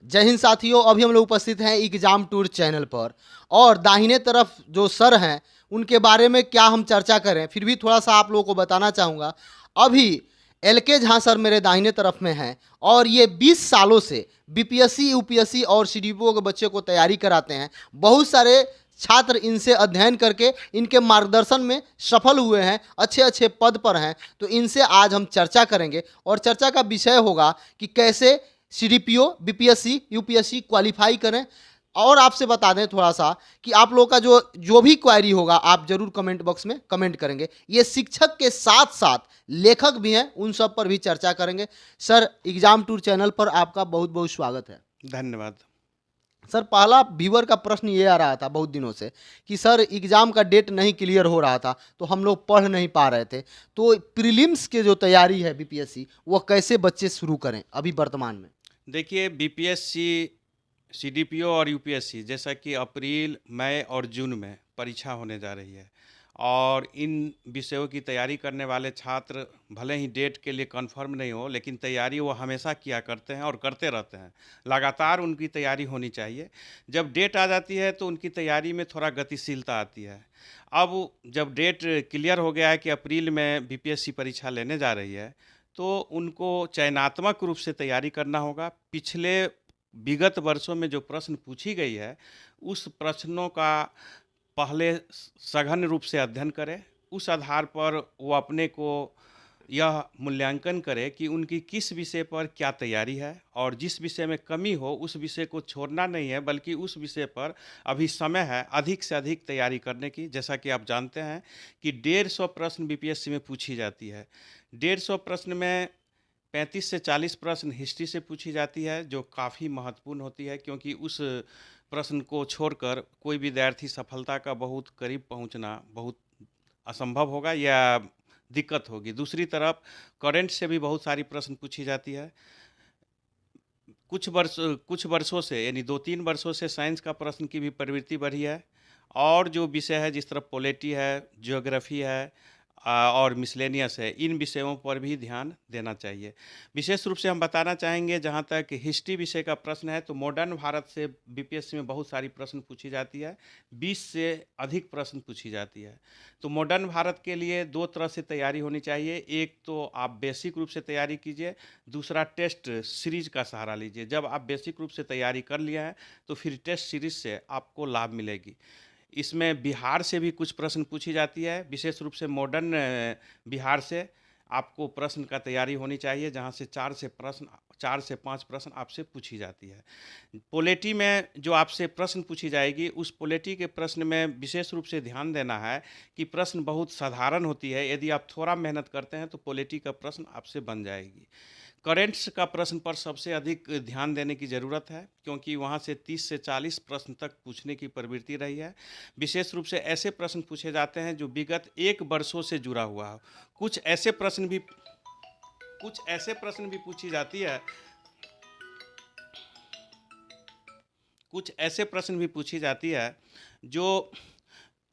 जय हिंद साथियों, अभी हम लोग उपस्थित हैं एग्जाम टूर चैनल पर और दाहिने तरफ जो सर हैं उनके बारे में क्या हम चर्चा करें, फिर भी थोड़ा सा आप लोगों को बताना चाहूँगा। अभी एलके झा सर मेरे दाहिने तरफ में हैं और ये 20 सालों से बीपीएससी यूपीएससी और सीडीपीओ के बच्चे को तैयारी कराते हैं। बहुत सारे छात्र इनसे अध्ययन करके इनके मार्गदर्शन में सफल हुए हैं, अच्छे अच्छे पद पर हैं। तो इनसे आज हम चर्चा करेंगे और चर्चा का विषय होगा कि कैसे सीडीपीओ बीपीएससी यूपीएससी क्वालिफाई करें। और आपसे बता दें थोड़ा सा कि आप लोगों का जो जो भी क्वेरी होगा आप जरूर कमेंट बॉक्स में कमेंट करेंगे। ये शिक्षक के साथ साथ लेखक भी हैं, उन सब पर भी चर्चा करेंगे। सर, एग्जाम टूर चैनल पर आपका बहुत बहुत स्वागत है। धन्यवाद। सर, पहला व्यूअर का प्रश्न ये आ रहा था बहुत दिनों से कि सर एग्ज़ाम का डेट नहीं क्लियर हो रहा था तो हम लोग पढ़ नहीं पा रहे थे, तो प्रीलिम्स के जो तैयारी है बीपीएससी वो कैसे बच्चे शुरू करें अभी वर्तमान में? देखिए, बीपीएससी, सीडीपीओ और यूपीएससी जैसा कि अप्रैल, मई और जून में परीक्षा होने जा रही है और इन विषयों की तैयारी करने वाले छात्र भले ही डेट के लिए कंफर्म नहीं हो, लेकिन तैयारी वो हमेशा किया करते हैं और करते रहते हैं। लगातार उनकी तैयारी होनी चाहिए। जब डेट आ जाती है तो उनकी तैयारी में थोड़ा गतिशीलता आती है। अब जब डेट क्लियर हो गया है कि अप्रैल में बीपीएससी परीक्षा लेने जा रही है, तो उनको चयनात्मक रूप से तैयारी करना होगा। पिछले विगत वर्षों में जो प्रश्न पूछी गई है, उस प्रश्नों का पहले सघन रूप से अध्ययन करें। उस आधार पर वो अपने को यह मूल्यांकन करे कि उनकी किस विषय पर क्या तैयारी है और जिस विषय में कमी हो उस विषय को छोड़ना नहीं है, बल्कि उस विषय पर अभी समय है अधिक से अधिक तैयारी करने की। जैसा कि आप जानते हैं कि 150 प्रश्न बीपीएससी में पूछी जाती है। 150 प्रश्न में 35 से 40 प्रश्न हिस्ट्री से पूछी जाती है, जो काफ़ी महत्वपूर्ण होती है, क्योंकि उस प्रश्न को छोड़कर कोई विद्यार्थी सफलता का बहुत करीब पहुंचना बहुत असंभव होगा या दिक्कत होगी। दूसरी तरफ करंट से भी बहुत सारी प्रश्न पूछी जाती है। कुछ वर्षों से, यानी 2-3 वर्षों से साइंस का प्रश्न की भी प्रवृत्ति बढ़ी है और जो विषय है, जिस तरह पॉलिटी है, ज्योग्राफी है और मिसलेनियस है, इन विषयों पर भी ध्यान देना चाहिए। विशेष रूप से हम बताना चाहेंगे, जहाँ तक हिस्ट्री विषय का प्रश्न है, तो मॉडर्न भारत से बीपीएससी में बहुत सारी प्रश्न पूछी जाती है। 20 से अधिक प्रश्न पूछी जाती है। तो मॉडर्न भारत के लिए दो तरह से तैयारी होनी चाहिए। एक तो आप बेसिक रूप से तैयारी कीजिए, दूसरा टेस्ट सीरीज का सहारा लीजिए। जब आप बेसिक रूप से तैयारी कर लिया है तो फिर टेस्ट सीरीज से आपको लाभ मिलेगी। इसमें बिहार से भी कुछ प्रश्न पूछी जाती है, विशेष रूप से मॉडर्न बिहार से आपको प्रश्न का तैयारी होनी चाहिए, जहां से 4 से 5 प्रश्न आपसे पूछी जाती है। पॉलिटी में जो आपसे प्रश्न पूछी जाएगी, उस पॉलिटी के प्रश्न में विशेष रूप से ध्यान देना है कि प्रश्न बहुत साधारण होती है। यदि आप थोड़ा मेहनत करते हैं तो पॉलिटी का प्रश्न आपसे बन जाएगी। करेंट्स का प्रश्न पर सबसे अधिक ध्यान देने की ज़रूरत है, क्योंकि वहाँ से 30 से 40 प्रश्न तक पूछने की प्रवृत्ति रही है। विशेष रूप से ऐसे प्रश्न पूछे जाते हैं जो विगत 1 वर्षों से जुड़ा हुआ हो। कुछ ऐसे प्रश्न भी पूछी जाती है कुछ ऐसे प्रश्न भी पूछी जाती है जो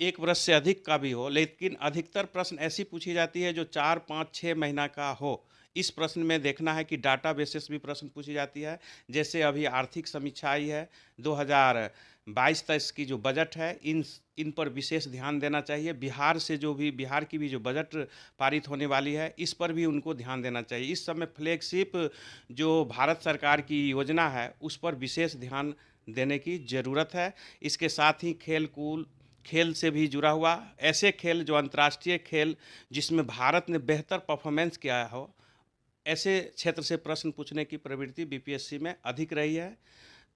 1 वर्ष से अधिक का भी हो, लेकिन अधिकतर प्रश्न ऐसी पूछी जाती है जो 4, 5, 6 महीना का हो। इस प्रश्न में देखना है कि डाटा बेसिस भी प्रश्न पूछी जाती है। जैसे अभी आर्थिक समीक्षा आई है 2022-23 की, जो बजट है, इन पर विशेष ध्यान देना चाहिए। बिहार की भी जो बजट पारित होने वाली है, इस पर भी उनको ध्यान देना चाहिए। इस समय फ्लैगशिप जो भारत सरकार की योजना है, उस पर विशेष ध्यान देने की ज़रूरत है। इसके साथ ही खेल से भी जुड़ा हुआ ऐसे खेल, जो अंतर्राष्ट्रीय खेल जिसमें भारत ने बेहतर परफॉर्मेंस किया हो, ऐसे क्षेत्र से प्रश्न पूछने की प्रवृत्ति बीपीएससी में अधिक रही है।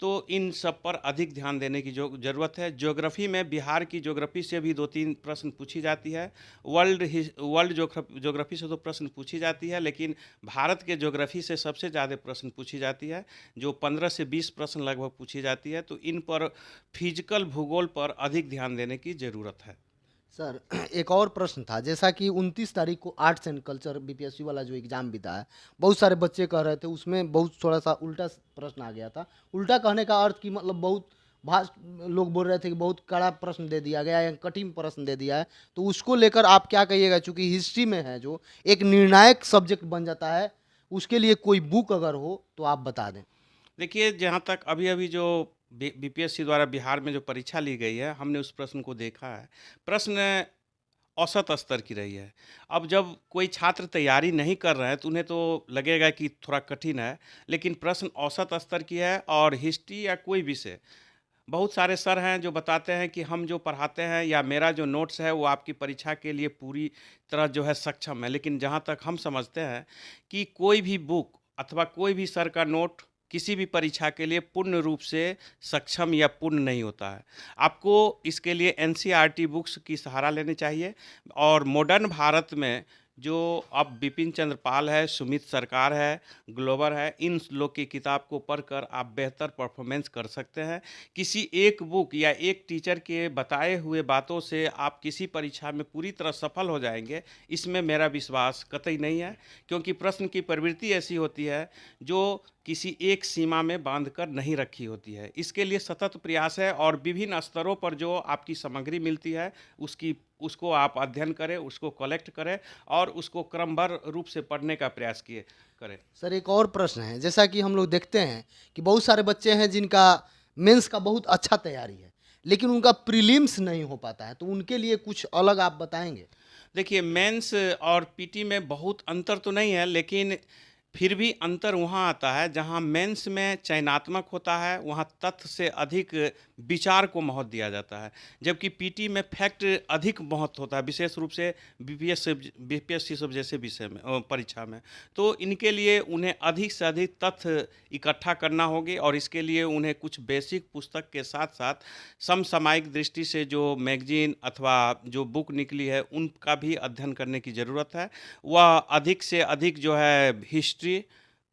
तो इन सब पर अधिक ध्यान देने की जो ज़रूरत है। ज्योग्राफी में बिहार की ज्योग्राफी से भी 2-3 प्रश्न पूछी जाती है। वर्ल्ड ज्योग्राफी से तो प्रश्न पूछी जाती है, लेकिन भारत के ज्योग्राफी से सबसे ज़्यादा प्रश्न पूछी जाती है, जो 15 से 20 प्रश्न लगभग पूछी जाती है। तो इन पर फिजिकल भूगोल पर अधिक ध्यान देने की ज़रूरत है। सर, एक और प्रश्न था, जैसा कि 29 तारीख को आर्ट्स एंड कल्चर बीपीएससी वाला जो एग्ज़ाम भी था, बहुत सारे बच्चे कह रहे थे उसमें बहुत थोड़ा सा उल्टा प्रश्न आ गया था। उल्टा कहने का अर्थ कि मतलब बहुत भाष लोग बोल रहे थे कि बहुत कड़ा प्रश्न दे दिया गया है या कठिन प्रश्न दे दिया है, तो उसको लेकर आप क्या कहिएगा? चूँकि हिस्ट्री में है जो एक निर्णायक सब्जेक्ट बन जाता है, उसके लिए कोई बुक अगर हो तो आप बता दें। देखिए, जहाँ तक अभी-अभी जो बीपीएससी द्वारा बिहार में जो परीक्षा ली गई है, हमने उस प्रश्न को देखा है। प्रश्न औसत स्तर की रही है। अब जब कोई छात्र तैयारी नहीं कर रहे हैं, तो उन्हें तो लगेगा कि थोड़ा कठिन है, लेकिन प्रश्न औसत स्तर की है और हिस्ट्री या कोई विषय, बहुत सारे सर हैं जो बताते हैं कि हम जो पढ़ाते हैं या मेरा जो नोट्स है, वो आपकी परीक्षा के लिए पूरी तरह जो है सक्षम है। लेकिन जहाँ तक हम समझते हैं कि कोई भी बुक अथवा कोई भी सर का नोट किसी भी परीक्षा के लिए पूर्ण रूप से सक्षम या पूर्ण नहीं होता है। आपको इसके लिए एनसीईआरटी बुक्स की सहारा लेनी चाहिए और मॉडर्न भारत में जो अब बिपिन चंद्र पाल है, सुमित सरकार है, ग्लोबर है, इन लोग की किताब को पढ़कर आप बेहतर परफॉर्मेंस कर सकते हैं। किसी एक बुक या एक टीचर के बताए हुए बातों से आप किसी परीक्षा में पूरी तरह सफल हो जाएंगे, इसमें मेरा विश्वास कतई नहीं है, क्योंकि प्रश्न की प्रवृत्ति ऐसी होती है जो किसी एक सीमा में बांधकर नहीं रखी होती है। इसके लिए सतत प्रयास है और विभिन्न स्तरों पर जो आपकी सामग्री मिलती है, उसको आप अध्ययन करें, उसको कलेक्ट करें और उसको क्रमबद्ध रूप से पढ़ने का प्रयास करें। सर एक और प्रश्न है, जैसा कि हम लोग देखते हैं कि बहुत सारे बच्चे हैं जिनका मेंस का बहुत अच्छा तैयारी है, लेकिन उनका प्रीलिम्स नहीं हो पाता है, तो उनके लिए कुछ अलग आप बताएंगे? देखिए, मेंस और पीटी में बहुत अंतर तो नहीं है, लेकिन फिर भी अंतर वहाँ आता है जहाँ मेंस में चयनात्मक होता है, वहाँ तथ्य से अधिक विचार को महत्व दिया जाता है, जबकि पीटी में फैक्ट अधिक महत्व होता है, विशेष रूप से बीपीएससी सब जैसे विषय में परीक्षा में। तो इनके लिए उन्हें अधिक से अधिक तथ्य इकट्ठा करना होगी और इसके लिए उन्हें कुछ बेसिक पुस्तक के साथ साथ समसामयिक दृष्टि से जो मैगजीन अथवा जो बुक निकली है, उनका भी अध्ययन करने की ज़रूरत है। वह अधिक से अधिक जो है हिस्ट्री,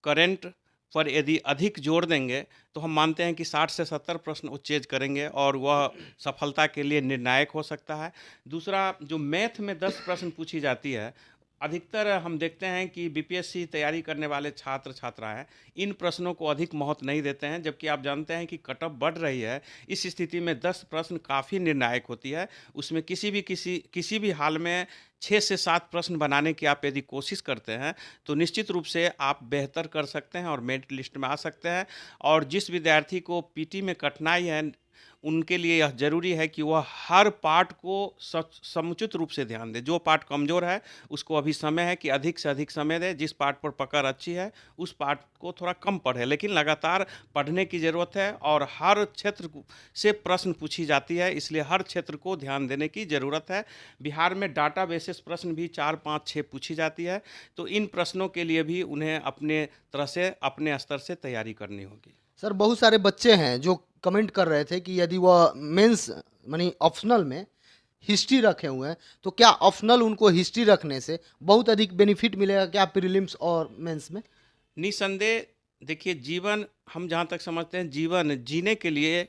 करंट पर यदि अधिक जोर देंगे, तो हम मानते हैं कि 60 से 70 प्रश्न वो चेज करेंगे और वह सफलता के लिए निर्णायक हो सकता है। दूसरा, जो मैथ में 10 प्रश्न पूछी जाती है, अधिकतर हम देखते हैं कि बीपीएससी तैयारी करने वाले छात्र छात्राएं इन प्रश्नों को अधिक महत्व नहीं देते हैं, जबकि आप जानते हैं कि कटऑफ बढ़ रही है। इस स्थिति में 10 प्रश्न काफ़ी निर्णायक होती है। उसमें किसी भी हाल में 6 से 7 प्रश्न बनाने की आप यदि कोशिश करते हैं, तो निश्चित रूप से आप बेहतर कर सकते हैं और मेरिट लिस्ट में आ सकते हैं। और जिस विद्यार्थी को पीटी में कठिनाई है, उनके लिए यह ज़रूरी है कि वह हर पार्ट को समुचित रूप से ध्यान दें। जो पार्ट कमज़ोर है, उसको अभी समय है कि अधिक से अधिक समय दें। जिस पार्ट पर पकड़ अच्छी है, उस पार्ट को थोड़ा कम पढ़ें, लेकिन लगातार पढ़ने की ज़रूरत है और हर क्षेत्र से प्रश्न पूछी जाती है, इसलिए हर क्षेत्र को ध्यान देने की ज़रूरत है। बिहार में डाटा बेसिस प्रश्न भी 4, 5, 6 पूछी जाती है, तो इन प्रश्नों के लिए भी उन्हें अपने तरह से, अपने स्तर से तैयारी करनी होगी। सर बहुत सारे बच्चे हैं जो कमेंट कर रहे थे कि यदि वह मेंस मानी ऑप्शनल में हिस्ट्री रखे हुए हैं, तो क्या ऑप्शनल उनको हिस्ट्री रखने से बहुत अधिक बेनिफिट मिलेगा क्या प्रीलिम्स और मेंस में? निसंदेह, देखिए, जीवन, हम जहाँ तक समझते हैं, जीवन जीने के लिए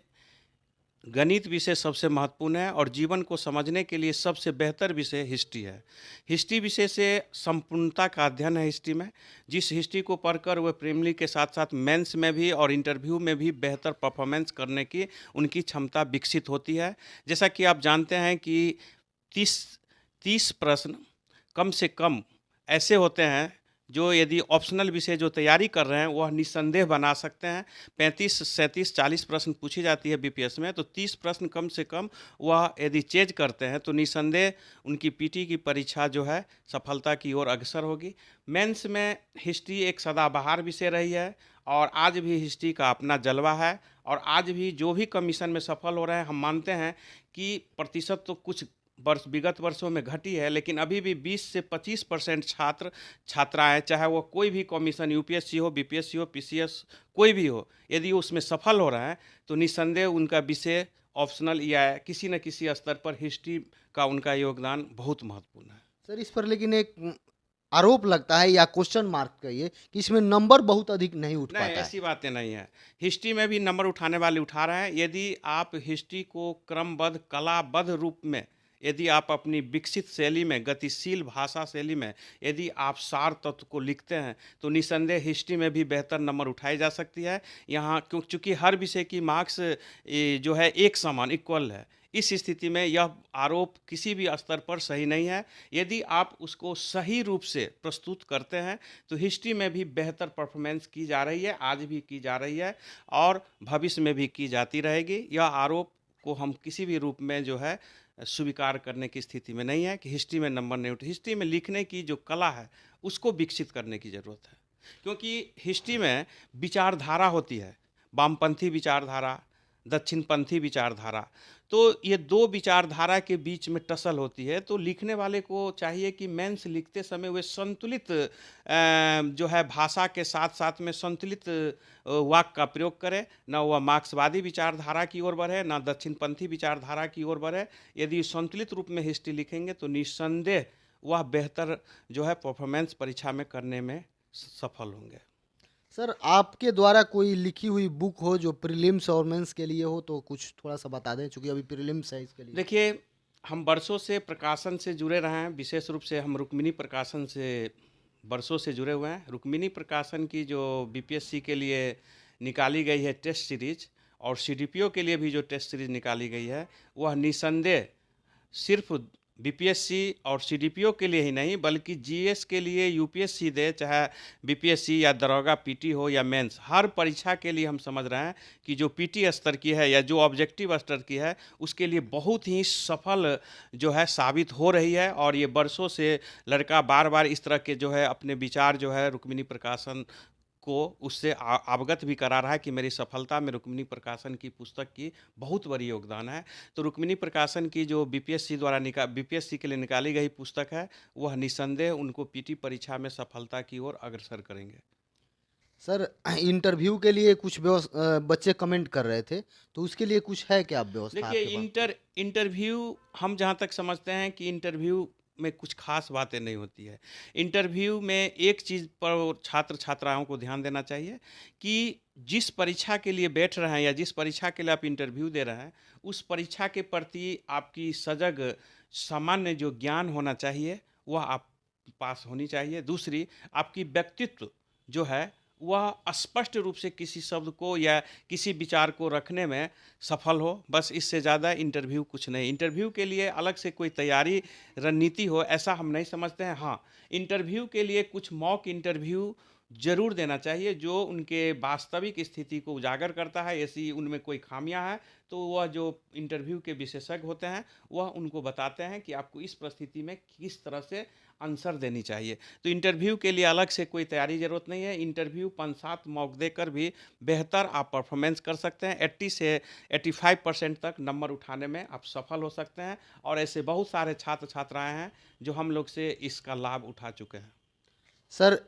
गणित विषय सबसे महत्वपूर्ण है और जीवन को समझने के लिए सबसे बेहतर विषय हिस्ट्री है। हिस्ट्री विषय से संपूर्णता का अध्ययन है हिस्ट्री में। जिस हिस्ट्री को पढ़कर वह प्रीलिम्स के साथ साथ मेंस में भी और इंटरव्यू में भी बेहतर परफॉर्मेंस करने की उनकी क्षमता विकसित होती है। जैसा कि आप जानते हैं कि 30 प्रश्न कम से कम ऐसे होते हैं जो यदि ऑप्शनल विषय जो तैयारी कर रहे हैं वह निस्संदेह बना सकते हैं। 35, 37, 40 प्रश्न पूछी जाती है बीपीएस में, तो 30 प्रश्न कम से कम वह यदि चेज करते हैं तो निस्संदेह उनकी पीटी की परीक्षा जो है सफलता की ओर अग्रसर होगी। मेंस में हिस्ट्री एक सदाबहार विषय रही है और आज भी हिस्ट्री का अपना जलवा है और आज भी जो भी कमीशन में सफल हो रहे हैं, हम मानते हैं कि प्रतिशत तो कुछ विगत वर्षों में घटी है, लेकिन अभी भी 20 से 25% छात्र छात्राएं, चाहे वो कोई भी कमीशन, यूपीएससी हो, बीपीएससी हो, पीसीएस कोई भी हो, यदि उसमें सफल हो रहा है तो निस्संदेह उनका विषय ऑप्शनल या किसी न किसी स्तर पर हिस्ट्री का उनका योगदान बहुत महत्वपूर्ण है। सर इस पर लेकिन एक आरोप लगता है या क्वेश्चन मार्क कहिए कि इसमें नंबर बहुत अधिक नहीं उठ नहीं, पाता है। ऐसी बातें नहीं है। हिस्ट्री में भी नंबर उठाने वाले उठा रहे हैं। यदि आप हिस्ट्री को क्रमबद्ध, कलाबद्ध रूप में यदि आप अपनी विकसित शैली में, गतिशील भाषा शैली में यदि आप सार तत्व को लिखते हैं तो निसंदेह हिस्ट्री में भी बेहतर नंबर उठाई जा सकती है। यहाँ चूँकि हर विषय की मार्क्स जो है एक समान इक्वल है, इस स्थिति में यह आरोप किसी भी स्तर पर सही नहीं है। यदि आप उसको सही रूप से प्रस्तुत करते हैं तो हिस्ट्री में भी बेहतर परफॉर्मेंस की जा रही है, आज भी की जा रही है और भविष्य में भी की जाती रहेगी। यह आरोप को हम किसी भी रूप में जो है स्वीकार करने की स्थिति में नहीं है कि हिस्ट्री में नंबर नहीं उठे। हिस्ट्री में लिखने की जो कला है उसको विकसित करने की ज़रूरत है, क्योंकि हिस्ट्री में विचारधारा होती है, वामपंथी विचारधारा, दक्षिणपंथी विचारधारा। तो ये दो विचारधारा के बीच में टसल होती है। तो लिखने वाले को चाहिए कि मेंस लिखते समय वे संतुलित जो है भाषा के साथ साथ में संतुलित वाक्य का प्रयोग करे, न वह मार्क्सवादी विचारधारा की ओर बढ़े, न दक्षिणपंथी विचारधारा की ओर बढ़े। यदि संतुलित रूप में हिस्ट्री लिखेंगे तो निस्संदेह वह बेहतर जो है परफॉर्मेंस परीक्षा में करने में सफल होंगे। सर, आपके द्वारा कोई लिखी हुई बुक हो जो प्रीलिम्स और मेंस के लिए हो तो कुछ थोड़ा सा बता दें, चूँकि अभी प्रीलिम्स है इसके लिए। देखिए, हम बरसों से प्रकाशन से जुड़े रहे हैं, विशेष रूप से हम रुक्मिणी प्रकाशन से बरसों से जुड़े हुए हैं। रुक्मिणी प्रकाशन की जो बीपीएससी के लिए निकाली गई है टेस्ट सीरीज और सीडीपीओ के लिए भी जो टेस्ट सीरीज निकाली गई है, वह निसंदेह सिर्फ बीपीएससी और सीडीपीओ के लिए ही नहीं बल्कि जीएस के लिए यूपीएससी दे, चाहे बीपीएससी या दरोगा पीटी हो या मेंस, हर परीक्षा के लिए हम समझ रहे हैं कि जो पीटी स्तर की है या जो ऑब्जेक्टिव स्तर की है उसके लिए बहुत ही सफल जो है साबित हो रही है। और ये बरसों से लड़का बार बार इस तरह के जो है अपने विचार जो है रुक्मिणी प्रकाशन को उससे अवगत भी करा रहा है कि मेरी सफलता में रुक्मिणी प्रकाशन की पुस्तक की बहुत बड़ी योगदान है। तो रुक्मिणी प्रकाशन की जो बीपीएससी द्वारा बीपीएससी के लिए निकाली गई पुस्तक है, वह निसंदेह उनको पीटी परीक्षा में सफलता की ओर अग्रसर करेंगे। सर, इंटरव्यू के लिए कुछ बच्चे कमेंट कर रहे थे, तो उसके लिए कुछ है क्या व्यवस्था आपके पास? देखिए, इंटरव्यू हम जहाँ तक समझते हैं कि इंटरव्यू में कुछ खास बातें नहीं होती है। इंटरव्यू में एक चीज़ पर छात्र छात्राओं को ध्यान देना चाहिए कि जिस परीक्षा के लिए बैठ रहे हैं या जिस परीक्षा के लिए आप इंटरव्यू दे रहे हैं, उस परीक्षा के प्रति आपकी सजग सामान्य जो ज्ञान होना चाहिए वह आप पास होनी चाहिए। दूसरी, आपकी व्यक्तित्व जो है वह स्पष्ट रूप से किसी शब्द को या किसी विचार को रखने में सफल हो, बस इससे ज़्यादा इंटरव्यू कुछ नहीं। इंटरव्यू के लिए अलग से कोई तैयारी रणनीति हो ऐसा हम नहीं समझते हैं। हाँ, इंटरव्यू के लिए कुछ मॉक इंटरव्यू जरूर देना चाहिए जो उनके वास्तविक स्थिति को उजागर करता है। ऐसी उनमें कोई खामियां हैं तो वह जो इंटरव्यू के विशेषज्ञ होते हैं वह उनको बताते हैं कि आपको इस परिस्थिति में किस तरह से आंसर देनी चाहिए। तो इंटरव्यू के लिए अलग से कोई तैयारी ज़रूरत नहीं है। इंटरव्यू 5-7 मॉक देकर भी बेहतर आप परफॉर्मेंस कर सकते हैं। 80 से 85% तक नंबर उठाने में आप सफल हो सकते हैं और ऐसे बहुत सारे छात्र छात्राएँ हैं जो हम लोग से इसका लाभ उठा चुके हैं। सर,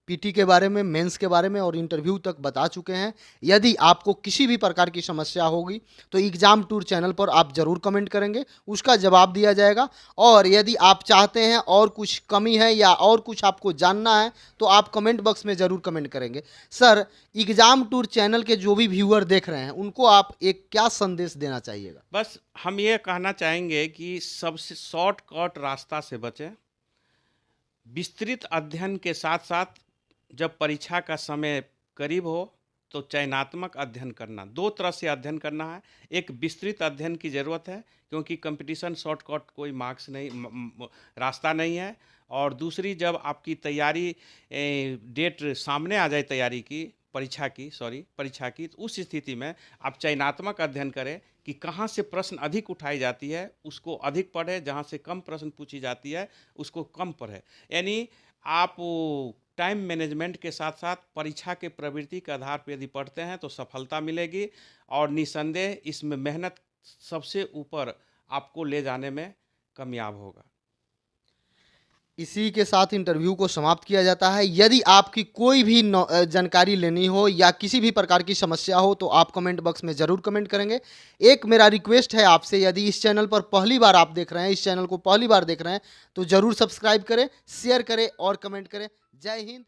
पीटी के बारे में, मेंस के बारे में और इंटरव्यू तक बता चुके हैं। यदि आपको किसी भी प्रकार की समस्या होगी तो एग्ज़ाम टूर चैनल पर आप ज़रूर कमेंट करेंगे, उसका जवाब दिया जाएगा। और यदि आप चाहते हैं और कुछ कमी है या और कुछ आपको जानना है तो आप कमेंट बॉक्स में ज़रूर कमेंट करेंगे। सर, एग्ज़ाम टूर चैनल के जो भी व्यूअर देख रहे हैं उनको आप एक क्या संदेश देना चाहिएगा? बस हम ये कहना चाहेंगे कि सबसे शॉर्टकट रास्ता से बचें। विस्तृत अध्ययन के साथ साथ जब परीक्षा का समय करीब हो तो चयनात्मक अध्ययन करना, 2 तरह से अध्ययन करना है। एक विस्तृत अध्ययन की ज़रूरत है क्योंकि कंपटीशन शॉर्टकट कोई मार्क्स नहीं रास्ता नहीं है। और दूसरी, जब आपकी तैयारी डेट सामने आ जाए तैयारी की परीक्षा की तो उस स्थिति में आप चयनात्मक अध्ययन करें कि कहाँ से प्रश्न अधिक उठाई जाती है उसको अधिक पढ़े, जहाँ से कम प्रश्न पूछी जाती है उसको कम पढ़े। यानी आप टाइम मैनेजमेंट के साथ साथ परीक्षा के प्रवृत्ति के आधार पर यदि पढ़ते हैं तो सफलता मिलेगी और निसंदेह इसमें मेहनत सबसे ऊपर आपको ले जाने में कामयाब होगा। इसी के साथ इंटरव्यू को समाप्त किया जाता है। यदि आपकी कोई भी जानकारी लेनी हो या किसी भी प्रकार की समस्या हो तो आप कमेंट बॉक्स में ज़रूर कमेंट करेंगे। एक मेरा रिक्वेस्ट है आपसे, यदि इस चैनल पर पहली बार आप देख रहे हैं, इस चैनल को पहली बार देख रहे हैं तो ज़रूर सब्सक्राइब करें, शेयर करें और कमेंट करें। जय हिंद।